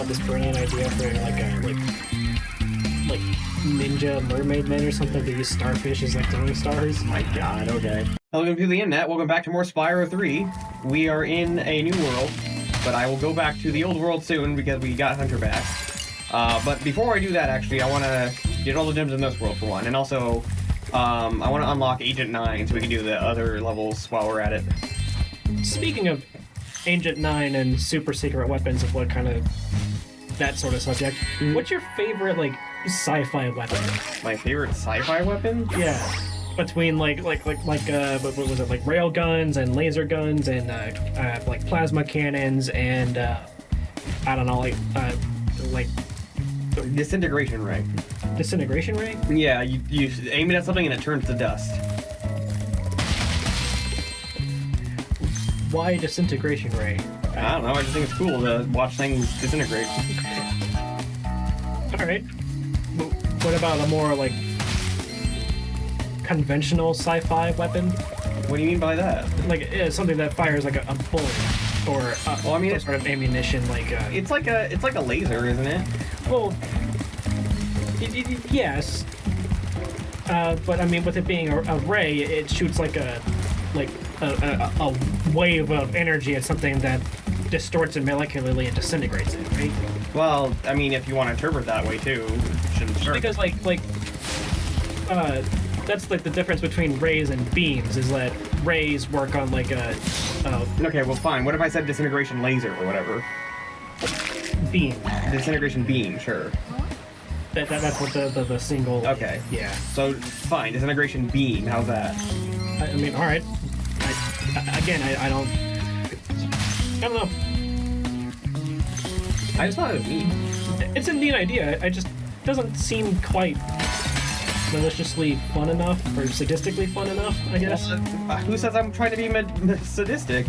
have this brilliant idea for like ninja mermaid men or something to use starfish as like throwing stars. Oh my god, okay. Hello to the internet, welcome back to more Spyro 3. We are in a new world, but I will go back to the old world soon because we got Hunter back. But before I do that, actually, I want to get all the gems in this world for one, and also, I want to unlock Agent 9 so we can do the other levels while we're at it. Speaking of Agent 9 and super secret weapons and what kind of that sort of subject, what's your favorite like sci-fi weapon? My favorite sci-fi weapon? Yeah, between what was it, like rail guns and laser guns and like plasma cannons and I don't know, like Disintegration ray. Disintegration ray? Yeah, you aim it at something and it turns to dust. Why disintegration ray? I don't know, I just think it's cool to watch things disintegrate. Alright. What about a more, like, conventional sci-fi weapon? What do you mean by that? Like, something that fires like a bullet or well, I mean, some sort of ammunition, like it's like a laser, isn't it? Well, yes. But I mean, with it being a ray, it shoots like a wave of energy at something that distorts it molecularly and disintegrates it, right? Well, I mean, if you want to interpret that way too, sure. Because that's like the difference between rays and beams is that rays work on like a okay, well, fine. What if I said disintegration laser or whatever? Beam. Disintegration beam, sure. That's what the single. Okay. Yeah. So fine, disintegration beam. How's that? I mean, all right. I don't know. I just thought it was neat. It's a neat idea. It just doesn't seem quite maliciously fun enough or sadistically fun enough, I guess. Who says I'm trying to be sadistic?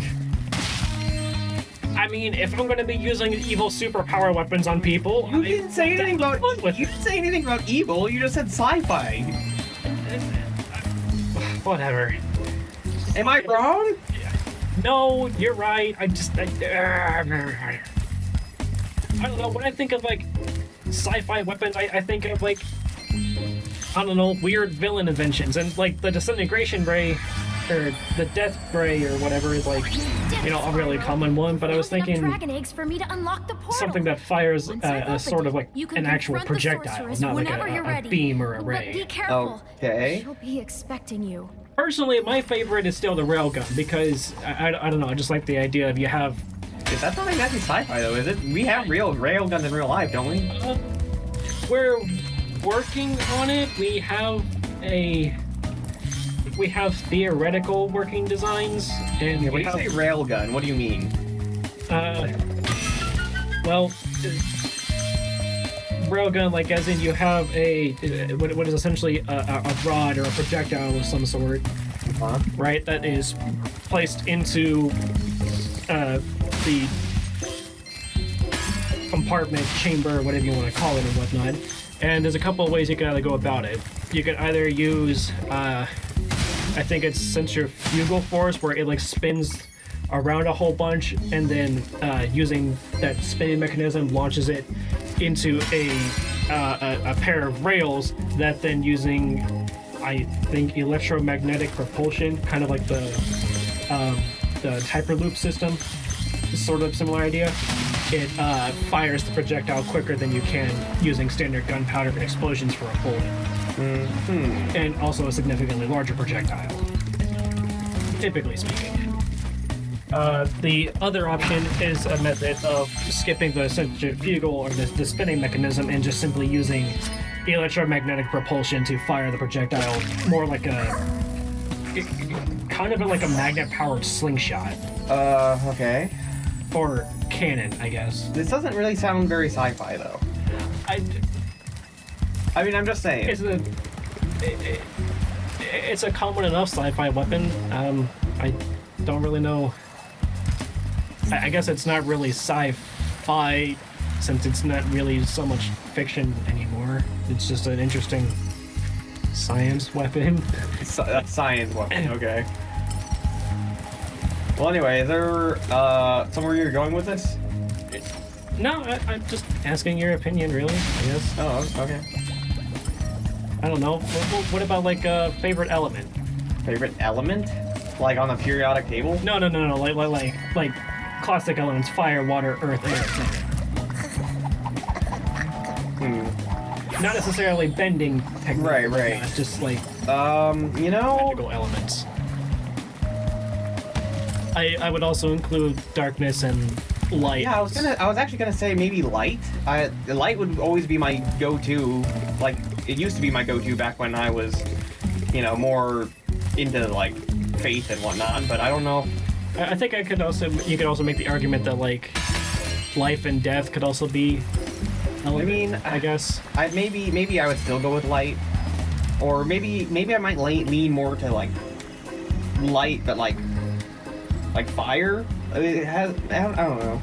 I mean, if I'm going to be using evil superpower weapons on people, You didn't say anything about evil. You just said sci-fi. Whatever. Am I wrong? No, you're right. I don't know. When I think of like sci-fi weapons, I think of like, I don't know, weird villain inventions, and like the disintegration ray or the death ray or whatever is like, you know, a really common one. But I was thinking something that fires a sort of like an actual projectile, not like a beam or a ray. Be careful. Okay. She'll be expecting you. Personally, my favorite is still the railgun because I don't know, I just like the idea of you have. That's not exactly sci-fi though, is it? We have real railguns in real life, don't we? We're working on it. We have theoretical working designs, and When you say railgun, what do you mean? Well, railgun, like as in you have what is essentially a rod or a projectile of some sort, right? That is placed into the compartment, chamber, whatever you want to call it, and whatnot. And there's a couple of ways you can either go about it. You can either use, I think it's centrifugal force, where it like spins around a whole bunch, and then using that spinning mechanism launches it into a pair of rails that then using, I think, electromagnetic propulsion, kind of like the Hyperloop system, sort of similar idea. It fires the projectile quicker than you can using standard gunpowder and explosions for a bullet. And also a significantly larger projectile, typically speaking. The other option is a method of skipping the centrifugal or the spinning mechanism and just simply using electromagnetic propulsion to fire the projectile more like kind of like a magnet-powered slingshot. Okay. Or cannon, I guess. This doesn't really sound very sci-fi though. I mean, I'm just saying. It's a common enough sci-fi weapon. I don't really know. I guess it's not really sci-fi since it's not really so much fiction anymore. It's just an interesting science weapon. Science weapon, okay. Well, anyway, is there somewhere you're going with this? No, I'm just asking your opinion, really, I guess. Oh, okay. I don't know. What about, like, a favorite element? Favorite element? Like on the periodic table? No. Like classic elements: fire, water, earth, air, etc. Not necessarily bending technique. Right. Just like You know, magical elements. I would also include darkness and light. yeah, I was actually gonna say maybe light. Light would always be my go-to. Like, it used to be my go-to back when I was, you know, more into like faith and whatnot. But I don't know. I think you could also make the argument that like life and death could also be element, I mean, I guess. Maybe I would still go with light, or maybe I might lean more to like light, but like fire. I mean, it has, I don't know.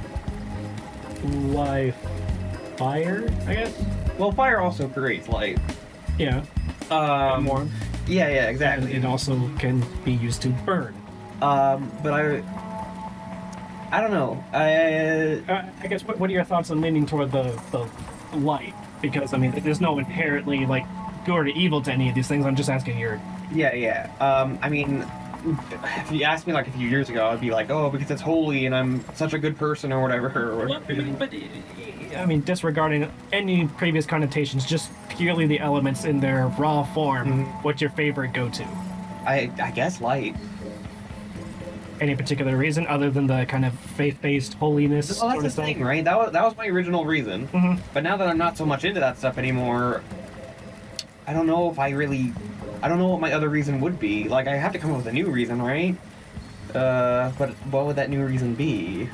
Life, fire, I guess. Well, fire also creates light. Yeah. More. Yeah, exactly. And it also can be used to burn. But I don't know. I guess what are your thoughts on leaning toward the light? Because I mean, there's no inherently like good or evil to any of these things. I'm just asking your. Yeah. I mean, if you asked me like a few years ago, I'd be like, oh, because it's holy and I'm such a good person or whatever. But I mean, disregarding any previous connotations, just purely the elements in their raw form. What's your favorite go-to? I guess light. Any particular reason other than the kind of faith-based holiness Well, sort that's of the thing? thing, right? That was my original reason. But now that I'm not so much into that stuff anymore, I don't know what my other reason would be. Like, I have to come up with a new reason, right? But what would that new reason be?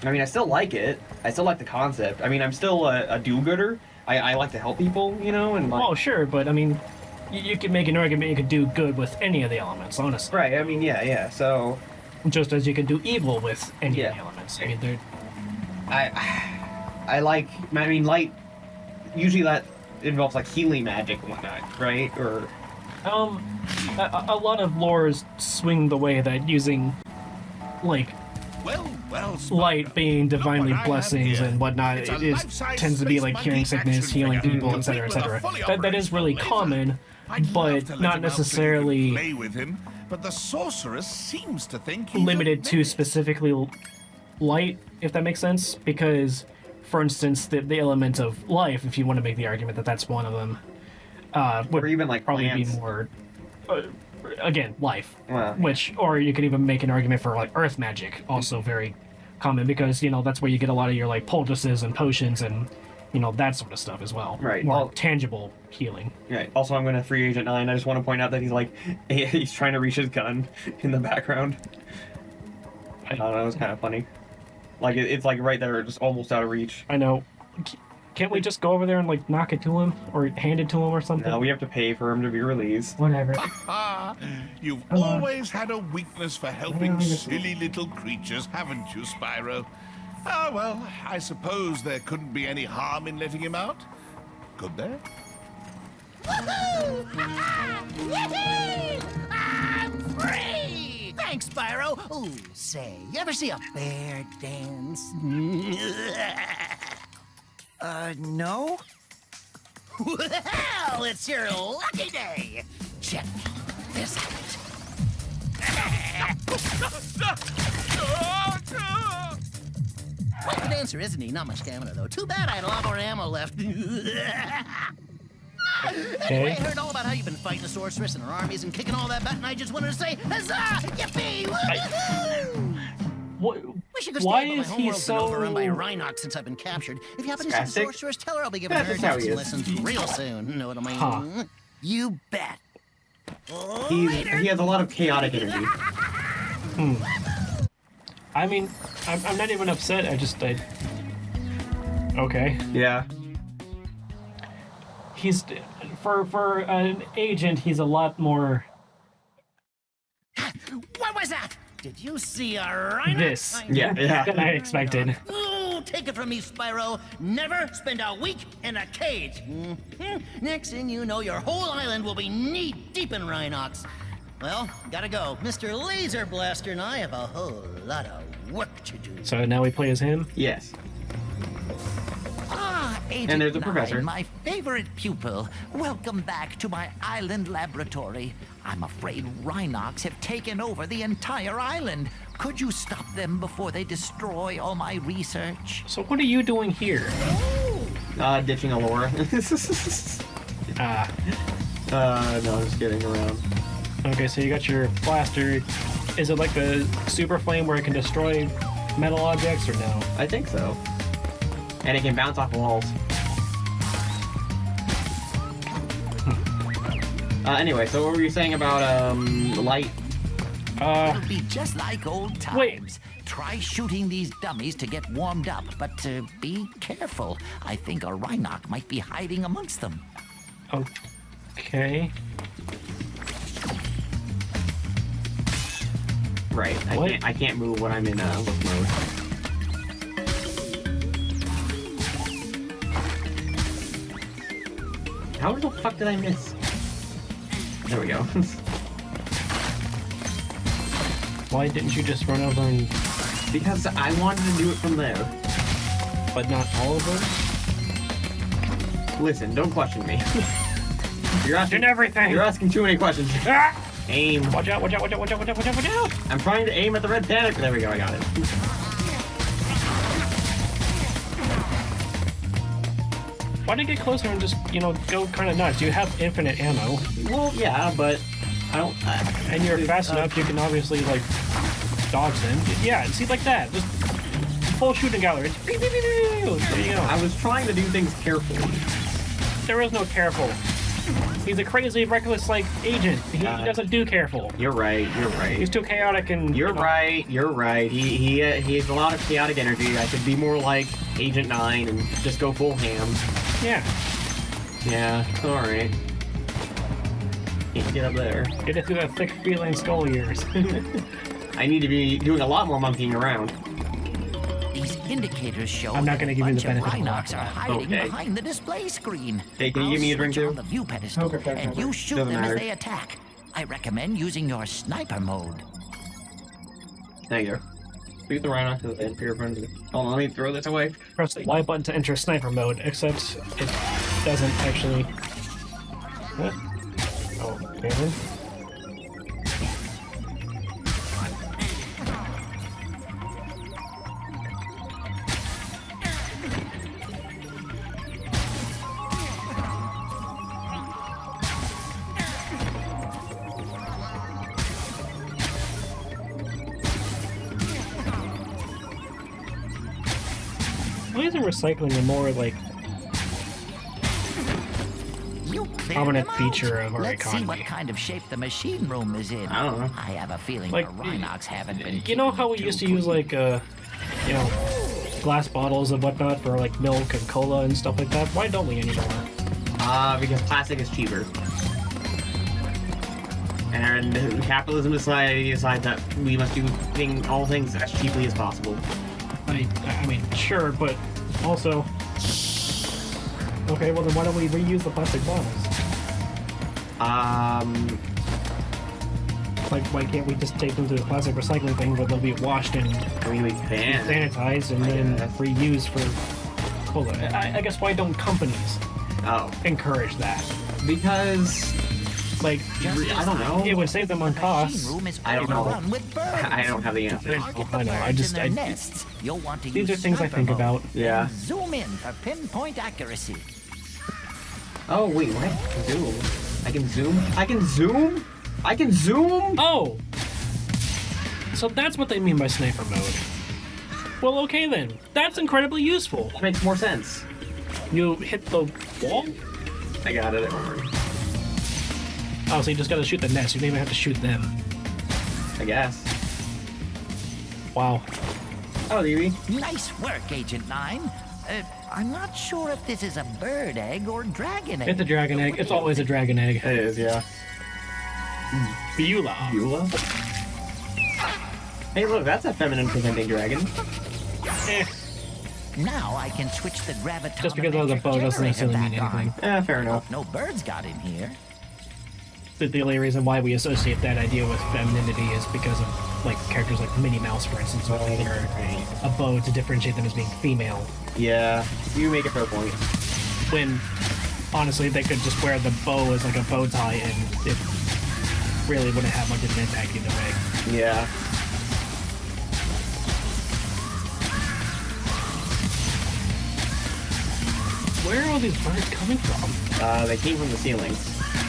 I mean, I still like it. I still like the concept. I mean, I'm still a do-gooder. I like to help people, you know, and like... Oh, sure, but I mean, you could make an argument you could do good with any of the elements, honestly. Right, I mean, yeah, so... Just as you can do evil with any of the elements. I mean, they're... I mean, light, usually that involves, like, healing magic and whatnot, right? Or... a lot of lores swing the way that using, like, light being divinely blessings and whatnot, tends to be like curing sickness, healing people, etc., etc. That is really common, but not necessarily play with him, but the sorceress seems to think limited to specifically light, if that makes sense. Because, for instance, the element of life, if you want to make the argument that that's one of them, would or even like probably plants. be more. Again, life. Well, Or you could even make an argument for like earth magic, also very common, because you know that's where you get a lot of your like poultices and potions and you know that sort of stuff as well. Right. More tangible healing. Right. Also, I'm going to Free Agent 9. I just want to point out that he's trying to reach his gun in the background. I don't know. It was kind of funny. Like it's like right there, just almost out of reach. I know. Can't we just go over there and like knock it to him or hand it to him or something? No, we have to pay for him to be released. Whatever. You've always had a weakness for helping silly little creatures, haven't you, Spyro? Ah, well, I suppose there couldn't be any harm in letting him out. Could there? Woohoo! Yippee! I'm free! Thanks, Spyro. Ooh, say, you ever see a bear dance? No? Well, it's your lucky day. Check this out. Quite a dancer, isn't he? Not much stamina, though. Too bad I had a lot more ammo left. Anyway, I heard all about how you've been fighting the sorceress and her armies and kicking all that butt, and I just wanted to say, huzzah! Yippee! Woohoo! Wish you could Why stay, but is my he homeworld's been overrun by so- Rhinox since I've been captured. If you happen to see the Sarcastic? sorceress, tell her I'll be giving her That's how he some is. lessons real soon. Know what I mean? Huh. You bet. He has a lot of chaotic energy. I mean, I'm not even upset. Okay. Yeah. He's for an agent. He's a lot more. What was that? Did you see a Rhinox? This. Yeah. Than I expected. Ooh, take it from me, Spyro. Never spend a week in a cage. Next thing you know, your whole island will be knee-deep in Rhinox. Well, gotta go. Mr. Laser Blaster and I have a whole lot of work to do. So now we play as him. Yes. Agent And there's the 9, professor. my favorite pupil. Welcome back to my island laboratory. I'm afraid Rhinox have taken over the entire island. Could you stop them before they destroy all my research? So what are you doing here? Ditching Alora. Ah. No, I'm just kidding around. Okay, so you got your blaster. Is it like the super flame where it can destroy metal objects or no? I think so. And it can bounce off walls. Anyway, so what were you saying about, light? It'll be just like old times. Wait. Try shooting these dummies to get warmed up, but be careful. I think a Rhinox might be hiding amongst them. Okay. Right, What? I can't move when I'm in, look mode. How the fuck did I miss? There we go. Why didn't you just run over and... Because I wanted to do it from there. But not all of them? Listen, don't question me. You're asking Doing everything! You're asking too many questions. Ah! Aim. Watch out, watch out, watch out, watch out, watch out, watch out, watch out! I'm trying to aim at the red panic. There we go, I got it. Why don't you get closer and just, you know, go kind of nuts? You have infinite ammo, Well, yeah, but I don't... and you're fast enough, you can obviously, like, dodge them. Yeah, see, like that. Just full shooting gallery. There you go. I was trying to do things carefully. There is no careful. He's a crazy, reckless, like, agent. He doesn't do careful. You're right, you're right. He's too chaotic and... You're you know, right, you're right. He has a lot of chaotic energy. I should be more like Agent 9 and just go full ham. Yeah. Yeah, alright. Can't get up there. Get it through that thick feline skull of yours. I need to be doing a lot more monkeying around. These indicators show I'm not gonna that give a you the bunch of benefit of the Rhinox are hiding Okay. behind the display screen. Hey, can you I'll give me a drink switch too? on the view pedestal, Okay. and you shoot Doesn't them matter. as they attack. I recommend using your sniper mode. There you go. Beat the rhino to the end. Hold on, let me throw this away. Press the Y button to enter sniper mode, except it doesn't actually... What? Oh, okay then. Why isn't recycling a more, like, You cleared prominent them out. feature of our Let's see what economy? kind of shape the machine room is in. I don't know. I have a feeling Like, the Rhinox haven't been. You know keeping how we it used too to use, clean. like, you know, glass bottles and whatnot for, like, milk and cola and stuff like that? Why don't we anymore? Because plastic is cheaper. And capitalism society decides that we must do all things as cheaply as possible. I mean, sure, but also... Okay, well then why don't we reuse the plastic bottles? Like, why can't we just take them to the plastic recycling thing where they'll be washed and I mean, we can. sanitized and then guess. reused for cola? I guess why don't companies Oh, encourage that? because Like, I don't know. it would save them on The costs. machine room is I don't know. overrun with birds. I don't have the answer. Target the I know, I birds just- in their I- nests. You'll want to These use are things I sniper think mode, about. Yeah. and zoom in for pinpoint accuracy. Oh wait, what? Zoom. I can zoom. I can zoom. I can zoom. Oh! So that's what they mean by sniper mode. Well, okay then. That's incredibly useful. That makes more sense. You hit the wall? I got it. Don't worry. Oh, so you just gotta shoot the nest. You don't even have to shoot them. I guess. Wow. Oh, Evie. Nice work, Agent 9. I'm not sure if this is a bird egg or dragon egg. It's a dragon egg. It's always a dragon egg. It is, yeah. Beulah. Beulah. Hey, look, that's a feminine presenting dragon. Eh, Now I can switch the gravitometer just because I was a bow doesn't necessarily mean back on. anything. Fair enough. No birds got in here. The only reason why we associate that idea with femininity is because of like characters like Minnie Mouse, for instance, with either a bow to differentiate them as being female. Yeah, you make a fair point. When honestly they could just wear the bow as like a bow tie and it really wouldn't have much of an impact either way. Yeah. Where are all these birds coming from? They came from the ceilings.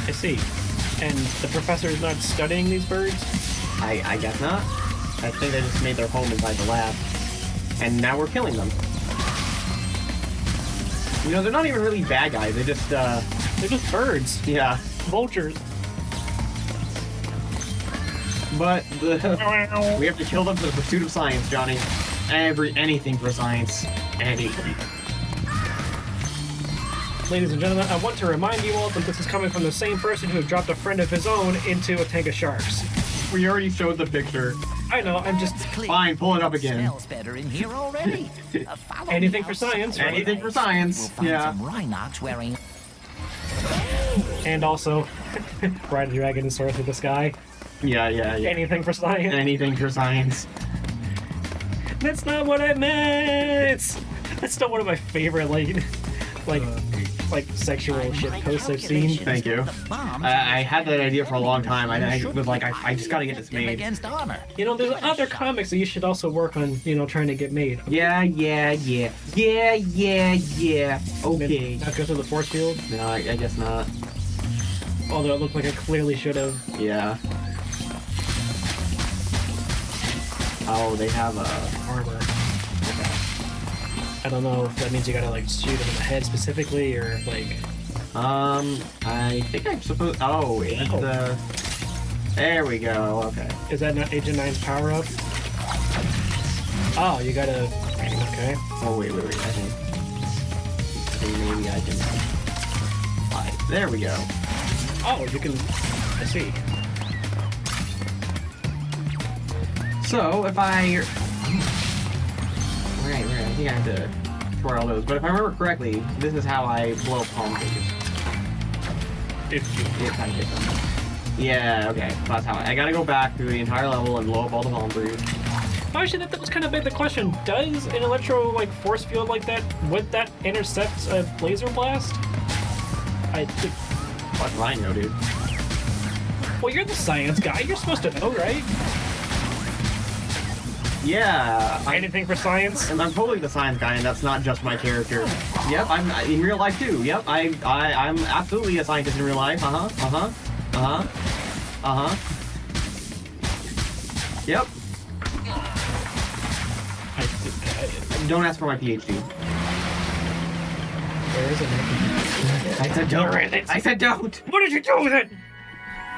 I see. And the professor is not studying these birds? I guess not. I think they just made their home inside the lab. And now we're killing them. You know, they're not even really bad guys. They're just birds. Yeah. Vultures. But we have to kill them for the pursuit of science, Johnny. Anything for science. Anything. Ladies and gentlemen, I want to remind you all that this is coming from the same person who dropped a friend of his own into a tank of sharks. We already showed the picture. I know, I'm just... Fine, pull it up again. Smells better in here already. Follow Anything me for science, outside. right? Anything for science, We'll find yeah. some Rhinox wearing... And also, ride a dragon and soar through the sky. Yeah. Anything for science. Anything for science. That's not what I meant! That's still one of my favorite, like sexual shit posts I've seen. Thank you. I had that idea for a long time. I was like, I just gotta get this made. Against honor. You know, there's other comics that you should also work on, you know, trying to get made. Yeah. Okay. Not go through the force field, No, I guess not. although it looked like it clearly should have. Yeah. Oh, they have a... Armor. I don't know if that means you gotta like shoot him in the head specifically or like. I think I'm supposed... Oh, it's the... There we go, okay. Is that not Agent 9's power up? Oh, you gotta. Okay. Oh, wait, I think maybe I can... There we go. Oh, you can. I see. So, if I... Right, I think I have to destroy all those. But if I remember correctly, this is how I blow up palm trees. If I hit them. Yeah, okay. So that's how I gotta go back through the entire level and blow up all the palm trees. Actually, that was kind of big the question. Does an electro like force field like that, would that intercept a laser blast? I think. What do I know, dude? Well, you're the science guy. You're supposed to know, right? Yeah. Anything for science? And I'm totally the science guy, and that's not just my character. Yep, I'm in real life too. Yep, I'm absolutely a scientist in real life. Yep. Don't ask for my PhD. Where is it? I said don't. I said don't. What did you do with it?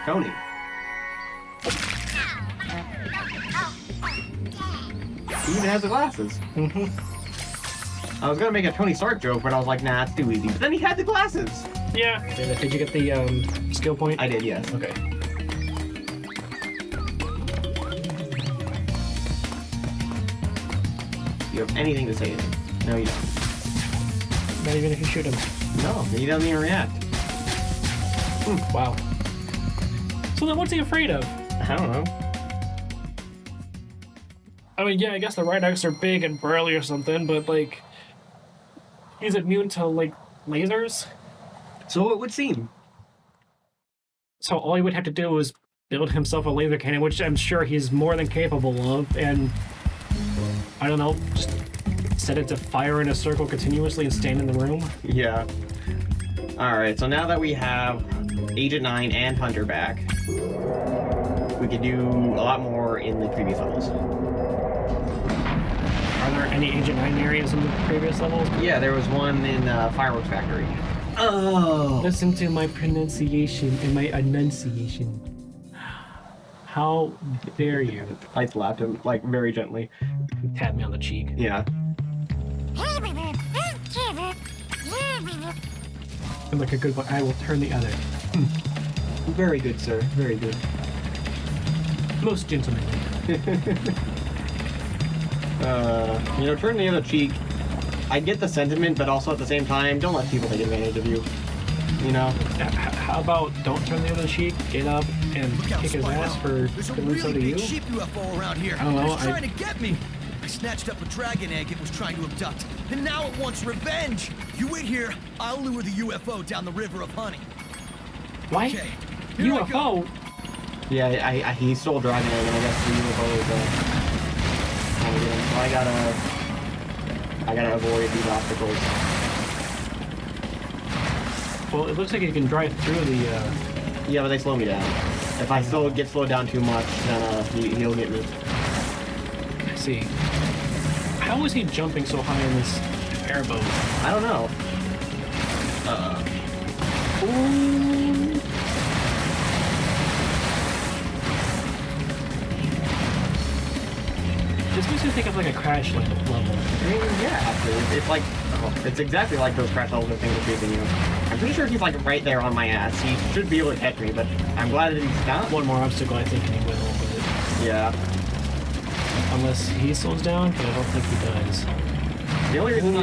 Tony. He even has the glasses. I was gonna make a Tony Stark joke, but I was like, nah, it's too easy. But then he had the glasses. Yeah. Did you get the skill point? I did, yes. Okay. You have anything to say to him? No, you don't. Not even if you shoot him. No, he doesn't even react. Wow. So then what's he afraid of? I don't know. I mean, yeah, I guess the Rhinox are big and burly or something, but like, he's immune to like lasers. So it would seem. So all he would have to do is build himself a laser cannon, which I'm sure he's more than capable of, and I don't know, just set it to fire in a circle continuously and stand in the room. Yeah. Alright, so now that we have Agent 9 and Hunter back, we can do a lot more in the previous levels. Are there any Agent 9 areas in the previous levels? Yeah, there was one in Fireworks Factory. Oh! Listen to my pronunciation and my enunciation. How dare you? I slapped him, like, very gently. Tap me on the cheek. Yeah. I'm like a good boy. I will turn the other. Very good, sir. Very good. Most gentlemanly. You know, turn the other cheek. I get the sentiment, but also at the same time, don't let people take advantage of you. you know? How about don't turn the other cheek, get up, and Look out, kick his Spyro. ass for There's a doing so really to you? big sheep UFO around here. I don't know, It's trying to get me. I snatched up a dragon egg it was trying to abduct, and now it wants revenge. You wait here, I'll lure the UFO down the river of honey. What? Okay, here I go. UFO? Yeah, he stole Dragon Egg, and I guess the UFO is trying to get him. So I gotta avoid these obstacles. Well, it looks like you can drive through the, Yeah, but they slow me down. If I still get slowed down too much, then he'll get me. I see. How is he jumping so high in this airboat? I don't know. Ooh. This makes me think of like a Crash level. I mean, yeah, actually, it's like, it's exactly like those crash levels of things are chasing you. I'm pretty sure he's like right there on my ass. He should be able to catch me, but I'm glad that he's not. One more obstacle, I think, and he will with it. Yeah. Unless he slows down, but I don't think he does. The only reason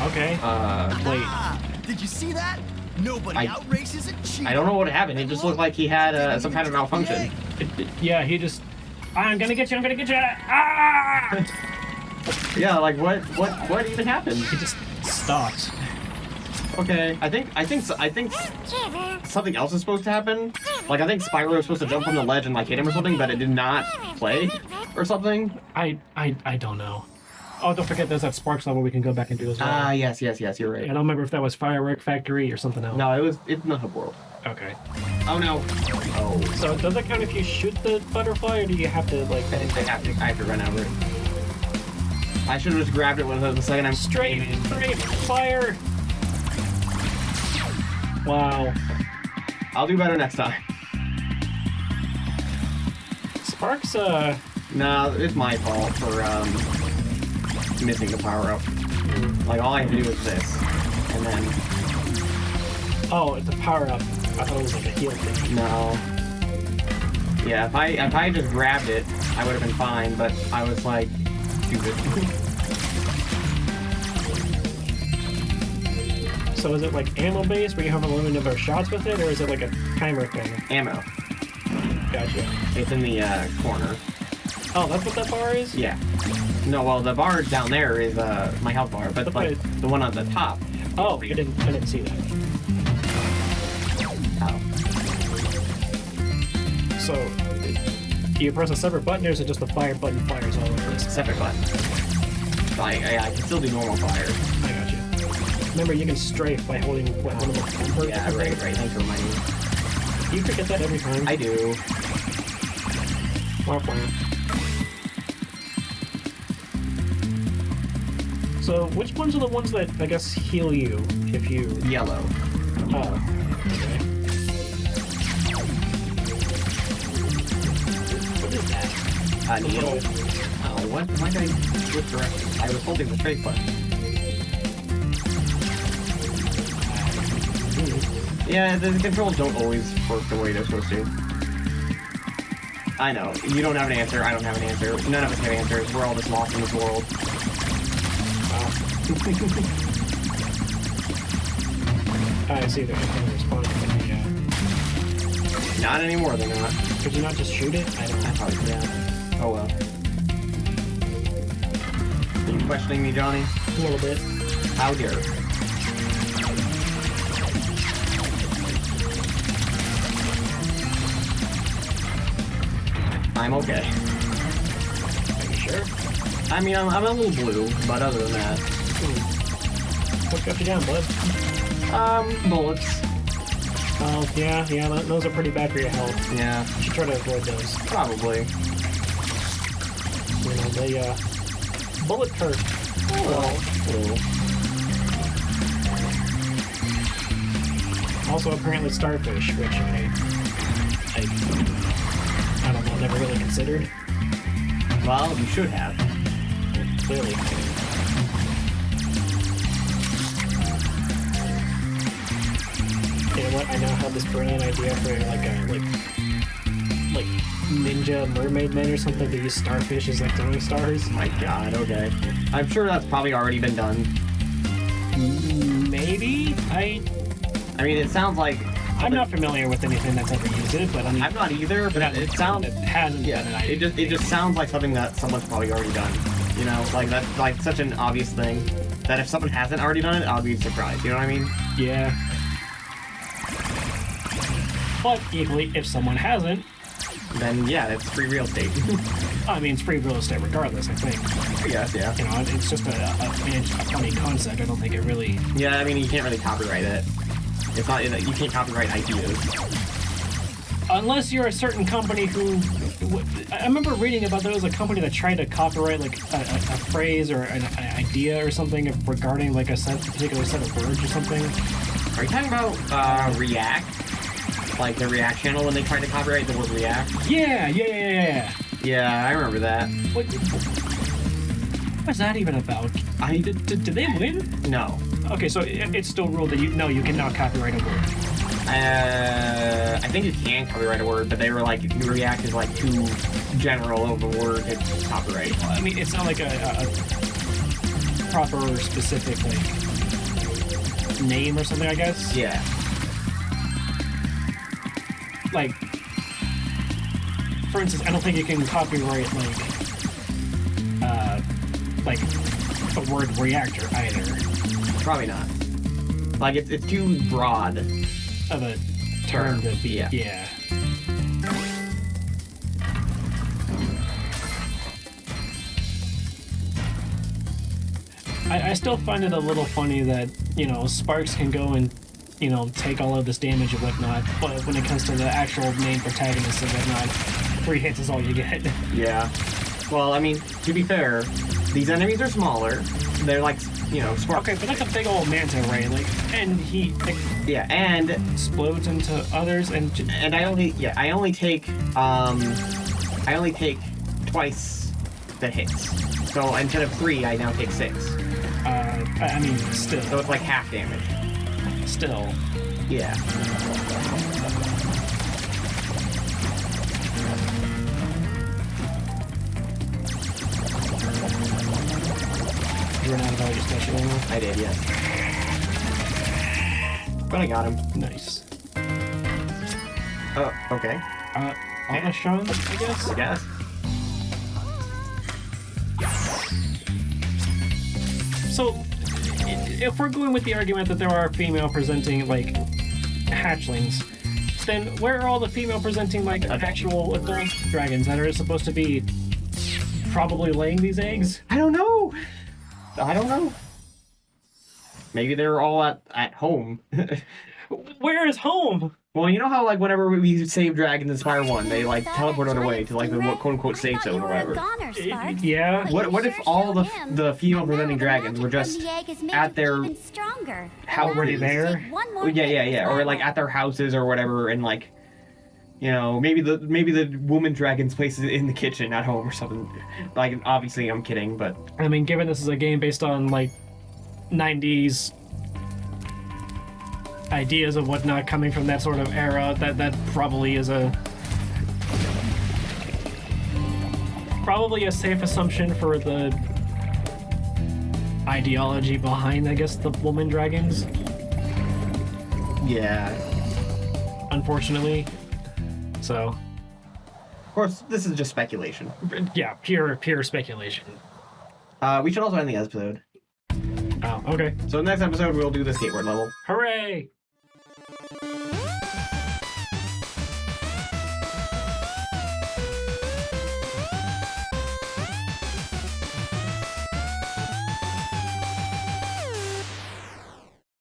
okay. Wait. Ah, did you see that? Nobody outraces a cheetah. I don't know what happened. It just looked like he had some kind of malfunction. Yeah, he just. I'm gonna get you. I'm gonna get you. Ah! Yeah, like what even happened? He just stopped. Okay, I think something else is supposed to happen. Like I think Spyro was supposed to jump from the ledge and like hit him or something, but it did not play or something. I don't know. Oh, don't forget there's that Sparks level we can go back and do as well. Ah, yes, you're right. I don't remember if that was Firework Factory or something else. No, it's not Hub World. Okay. Oh no. Oh. So does that count if you shoot the butterfly, or do you have to like? I have to run over it. I should have just grabbed it when the second I'm Straight fire. Wow. I'll do better next time. Sparks, No, it's my fault for missing the power up. Like all I have to do is this, and then oh, it's a power up. I thought it was like a heal thing. no. Yeah, if I just grabbed it, I would have been fine. But I was like stupid. So is it like ammo based where you have a limited number of shots with it, or is it like a timer thing? Ammo. Gotcha. It's in the corner. Oh, that's what that bar is? Yeah. No, well, the bar down there is my health bar, but Okay. like the one on the top. Oh, I didn't see that. Oh. So, do you press a separate button, or is it just the fire button fires all over this? Separate button. So I can still do normal fire. I got you. Remember, you can strafe by holding one of the buttons. Yeah, right. Thanks for reminding me. You forget that every time. I do. Womp womp. So, which ones are the ones that, I guess, heal you if you... Yellow. Oh, okay. What is that? Needle. Oh, what? Why did I switch directions? I was holding the strafe button. Yeah, the controls don't always work the way they're supposed to. I know. You don't have an answer. I don't have an answer. None of us have answers. We're all just lost in this world. I see they're going to respond to the... Not anymore, they're not. Could you not just shoot it? I don't know. I probably could. Oh well. Are you questioning me, Johnny? A little bit. How dare. I'm okay. Are you sure? I mean, I'm a little blue, but other than that... What got you down, bud? Bullets. Oh, yeah, those are pretty bad for your health. Yeah, You should try to avoid those. probably. You know, they, bullet hurt. Also, apparently starfish, which I don't know, never really considered. Well, you should have. Clearly. You know what? I now have this brilliant idea for like ninja mermaid men or something to use starfish as like throwing stars. My god, okay. I'm sure that's probably already been done. Maybe? I mean, it sounds like... I'm not familiar with anything that's ever used it, but I mean... I'm not either, but it sounds... It hasn't been an idea. It just sounds like something that someone's probably already done. You know, like that's like such an obvious thing that if someone hasn't already done it, I'll be surprised. You know what I mean? Yeah. But equally, if someone hasn't... Then, yeah, it's free real estate. I mean, it's free real estate regardless, I think. I guess, yeah. You know, it's just a funny concept. I don't think it really... Yeah, I mean, you can't really copyright it. It's not... You can't copyright ideas. Unless you're a certain company who... I remember reading about there was a company that tried to copyright, like, a phrase or an idea or something regarding, like, a particular set of words or something. Are you talking about React? Like the React channel when they tried to copyright the word React? Yeah. Yeah, I remember that. What was that even about? Did they win? No. Okay, so it's still ruled that you cannot copyright a word. I think you can copyright a word, but they were like, React is like too general of a word to copyright. Well, I mean, it's not like a proper or specific like name or something, I guess. Yeah. Like, for instance, I don't think you can copyright like the word reactor either. Probably not. Like it's too broad of a term to be. Yeah. I still find it a little funny that, you know, Sparks can go and, you know, take all of this damage and whatnot, but when it comes to the actual main protagonist and whatnot, 3 hits is all you get. Yeah. Well, I mean, to be fair, these enemies are smaller. They're like, you know, Sparks. Okay, but like a big old manta ray, like, and he yeah, and explodes into others, and I only take twice the hits. So instead of 3, I now take 6. I mean, still. So it's like half damage. Still. Yeah. You ran out of all your special ammo? I did, yes. But I got him. Nice. Oh, okay. Sean, I guess? I guess. So, if we're going with the argument that there are female presenting, like, hatchlings, then where are all the female presenting, like, actual adult dragons that are supposed to be probably laying these eggs? I don't know. Maybe they're all at home. Where is home? Well, you know how, like, whenever we save dragons in Spyro 1, they, like, teleport on away to, like, the quote-unquote safe zone or whatever. Yeah. What if all the female presenting dragons were just at their already there? Yeah. Or, like, at their houses or whatever, and, like, you know, maybe the woman dragon's place is in the kitchen at home or something. Like, obviously, I'm kidding, but... I mean, given this is a game based on, like, 90s ideas of whatnot coming from that sort of era, that probably is probably a safe assumption for the ideology behind, I guess, the woman dragons. Yeah. Unfortunately. So. Of course, this is just speculation. Yeah, pure speculation. We should also end the episode. Oh, okay. So next episode, we'll do the skateboard level. Hooray!